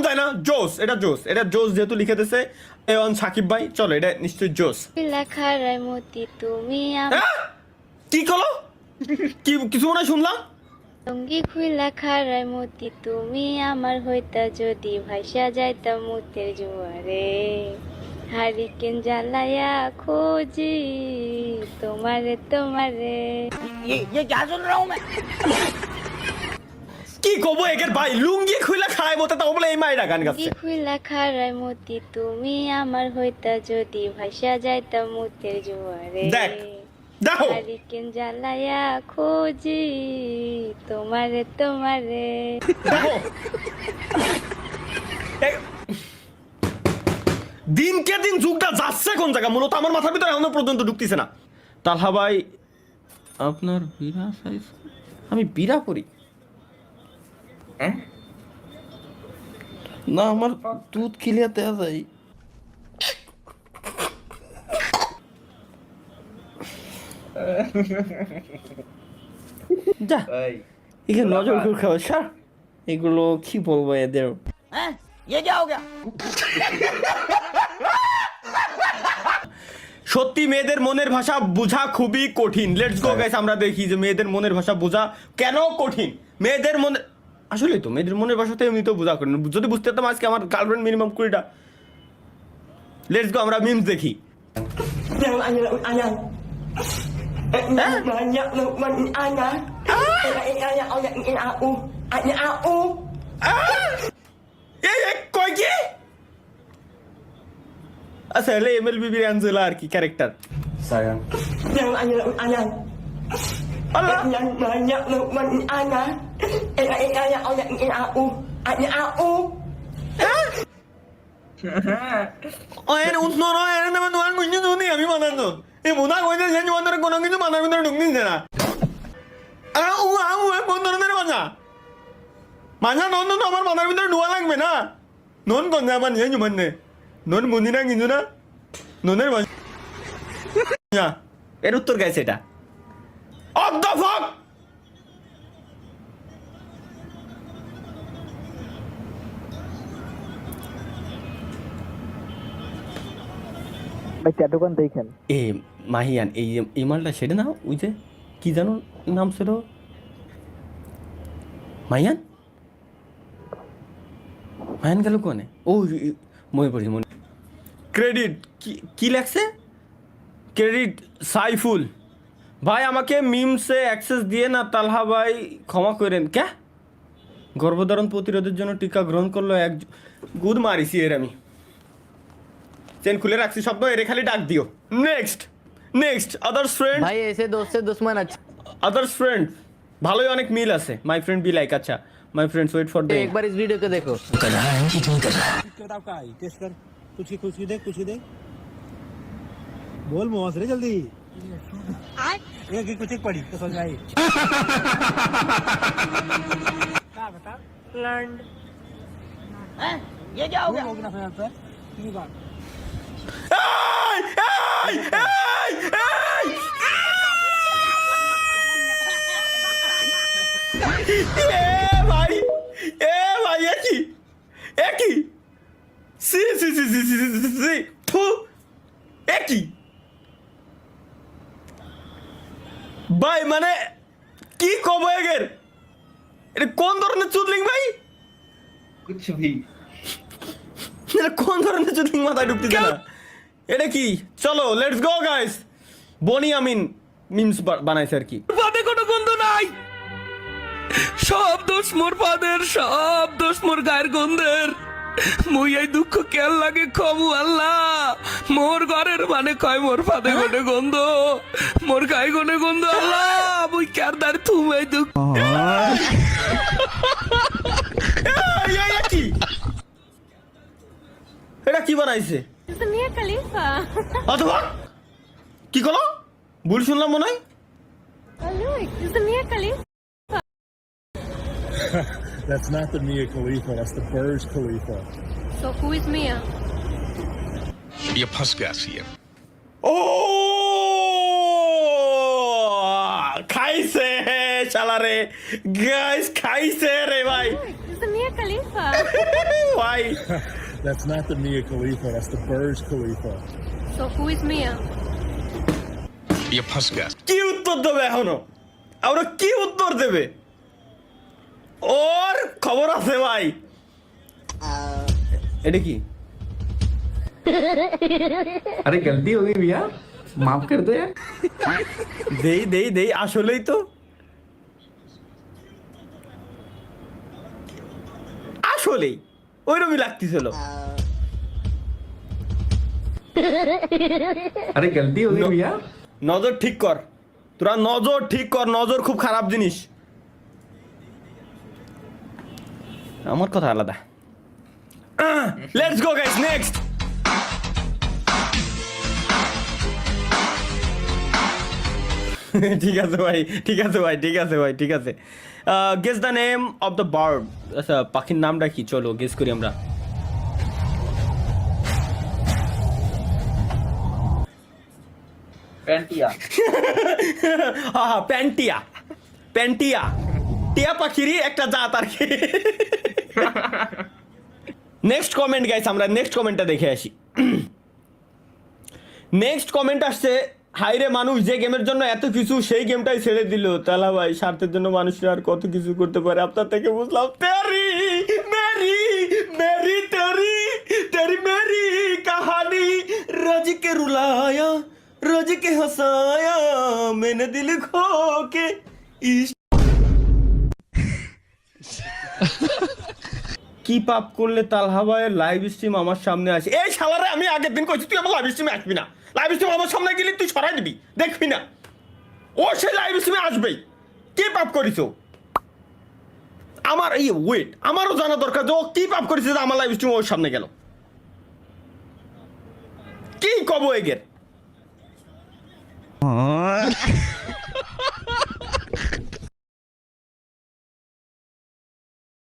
দেওয়া যায় না? জোস, এটা জোস, এটা জোস যেহেতু লিখে দিয়েছে এওয়ান সাকিব ভাই, চলো এটা নিশ্চয়ই জোস। লেখার মতি তুমি কি কলো, কি কিছু মনে হয় শুনলাম? সঙ্গী খুইলা খারায় মতি তুমি আমার হইতা যদি ভাইসা যাইতা মুতের জোয়ারে হারিকেন জ্বালায়া খোঁজি তোমারে তোমারে। কি কব একের ভাই, লুঙ্গি খুইলা খায় মতে তাও বলে এই মাইরা গান গাচ্ছে। সঙ্গী খুইলা খারায় মতি তুমি আমার হইতা যদি ভাইসা যাইতা মুতের জোয়ারে দেখ, দেখো হারিকেন জ্বালায়া খোঁজি তোমারে তোমারে। দেখো দিনকে দিন যুগটা যাচ্ছে কোন জায়গা, মূলত আমার মাথার ভিতরে এখনো পর্যন্ত ঢুকতেছে না। তালহা ভাই আপনার বিরা সাইজ, আমি বিরা করি না, আমার দুধ খিলিয়া দেওয়া যায়। যা এখানে নজর করে খাওয়া সার, এগুলো কি বলবো এদের। সত্যি মেয়েদের মনের ভাষা বোঝা খুবই কঠিন। লেটস গো গাইস, আমরা দেখি যে মেয়েদের মনের ভাষা বোঝা কেন কঠিন। মেয়েদের মনের, আসলে তো মেয়েদের মনের ভাষাতে এমনি তো বোঝা কঠিন। যদি বুঝতে পারতাম আজকে আমার গার্লফ্রেন্ড মিনিমাম 20টা। লেটস গো আমরা মিমস দেখি। কয় কি আচ্ছা হলে এমএলবি আঞ্জেলা আর কি character. Sayang. Allah Oye, no, no, era nada más no algo yo no ni a mí mandando. Y muda hoy de año andar con un niño mandando un niño nada. Ah, cuando no era mañana. Mañana no আমার মাথার ভিতরে ঢোয়া লাগবে না। নন কোন যাবার নিয়ে মানে নন মুন্দিনা কিন্তু না ননের না এর উত্তর গাইছে এটা। অফ দ্য ফাক ভাই ট্যাটুকান দেখেন এ মাহিয়ান, এই মালটা সেটা না, ওই যে কি জানো নাম ছিল মাহিয়ান, মাহিয়ান গেল কোনে? ও মনে পড়েছে মনে। ক্রেডিট কি লেখছে? ক্রেডিট সাইফুল ভাই, আমাকে মিমসে অ্যাক্সেস দিয়ে না তালহা ভাই ক্ষমা করেন। ক্যা গর্ভধারণ প্রতিরোধের জন্য টিকা গ্রহণ করলো এক গুদ মারিছি এর আমি। চেন খুলে রাখছি শব্দ, এর খালি ডাক দিও। নেক্সট আদার্স ফ্রেন্ড ভাই এসে দোস্ত से दुश्मन अच्छा আদার্স ফ্রেন্ড ভালোই অনেক মিল আছে। মাই ফ্রেন্ড বি লাইক, আচ্ছা মাই ফ্রেন্ডস ওয়েট ফর एक बार इस वीडियो को देखो किताब का आई टेस्ट कर कुछ की देख बोल मोहस रे जल्दी एक कुछ एक पढ़ी तो समझ आई क्या बता लर्न ये क्या हो गया नहीं बात ভাই একই সি একই ভাই, মানে কি কব এগের, এটা কোন ধরনের চুদলিং ভাই? कुछ भी এটা কোন ধরনের চুদলিং মাথায় ঢুকতেছে না। এটা কি? চলো let's go guys. Boni Amin memes বানাইছে আর কি। পাদে কোনো গন্ধ নাই, সব দোষ মোর পাদের, সব দোষ মোর গায়ের গন্ধের। মুই এই দুঃখ কেন লাগে কমু আল্লাহ, মোর ঘরের মানে কয় মোর পাদে গনে গন্ধ, মোর গায়ে গনে গন্ধ আল্লাহ, মুই কার দার তুমি এই দুঃখ। কি এটা কি বানাইছে? মিয়া খলিফা অথবা কি কলো, ভুল শুনলাম মনে হয়। মিয়া খলিফা That's not the Mia Khalifa, that's the Burj Khalifa. So who is Mia? ये फंस गया सीएम। ও খাইছে শালা রে গাইস, খাইছে রে ভাই। Mia Khalifa ভাই ভাই। That's not the Mia Khalifa. That's the Burj Khalifa. So who is Mia? কি উত্তর দেবে এখনো? আমরা কি উত্তর দেবে? ওর খবর আছে ভাই। এটা কি? अरे गलती हो गई भैया माफ कर दो यार দেই আসলেই তো আসলেই ওইরকমই লাগতেছিল। अरे गलती हो गई भैया নজর ঠিক কর, তোরা নজর ঠিক কর, নজর খুব খারাপ জিনিস। আমার কথা আলাদা। Let's go guys, next. ঠিক আছে ভাই, ঠিক আছে ভাই, ঠিক আছে ভাই, ঠিক আছে। Guess the name of the bird. আচ্ছা, পাখির নামটা কি? চলো গেস করি আমরা। पैंटिया হ্যাঁ, প্যান্টিয়া। প্যান্টিয়া টিয়া পাখিরই একটা জাত আর কি। নেক্সট কমেন্ট গাইস, আমরা নেক্সট কমেন্টটা দেখে আসি। নেক্সট কমেন্ট আসছে, হাইরে মানুষ যে গেমের জন্য এত কিছু সেই গেমটাই ছেড়ে দিল। তালা ভাই, স্বার্থের জন্য মানুষরা আর কত কিছু করতে পারে। আপনার থেকে বুঝলাম তেরি মেরি মেরি তেরি তেরি মেরি কাহানি রোজ কে রুলায়া রোজ কে হসায়া मैंने दिल खो के इश्क কি পাপ করলে তালহা ভাইয়ের লাইভ স্ট্রিম আমার সামনে আসে? এই শালারে আমি আগের দিন কইছি তুই আমার লাইভ স্ট্রিমে আসবি না। লাইভ স্ট্রিম আমার সামনে গেলে তুই সরাই দিবি, দেখবি না। ও সে লাইভ স্ট্রিমে আসবেই। কি পাপ করিস? আমার এই ওয়েট, আমারও জানা দরকার যে ও কি পাপ করেছে যে আমার লাইভ স্ট্রিম ওর সামনে গেল। কি কব এগের?